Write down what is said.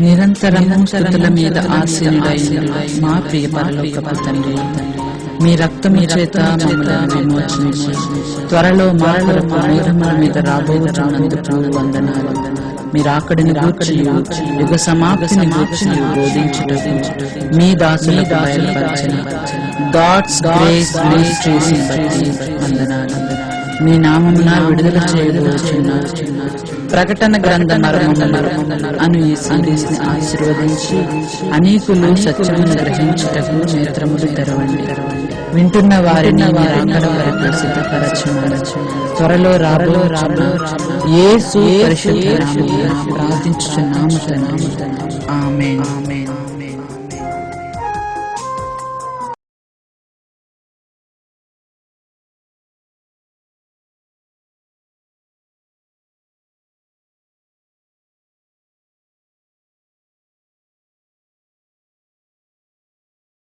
నిరంతరము స్తుతుల మీద ఆసీనుడైన మా ప్రియ పరలోకపు తండ్రి, మీ రక్తము చేత మమ్మల్ని విమోచించి త్వరలో మా కొరకు మేఘముల మీద రాబోతున్నందుకు వందనాలు. మీరు అక్కడిని గూర్చి యుగ సమాప్తిని గూర్చి బోధించుటకు మీ దాసులకు బయలుపరిచిన గాడ్స్ గ్రేస్ మినిస్ట్రీస్ బట్టి వందనాలు. మీ నామమున విడుదల చేయబోచున్న ప్రకటన గ్రంథ మర్మములు అను ఈ సిరీస్ ని ఆశీర్వదించి అనేకులు సత్యమును గ్రహించుటకు నేత్రములు తెరవండి. వింటున్న వారిని అక్కడ వరకు సిద్ధపరచమని త్వరలో రాబోచున్న యేసు పరిశుద్ధ నామమున ప్రార్థించుచున్నాము తండ్రి. ఆమేన్.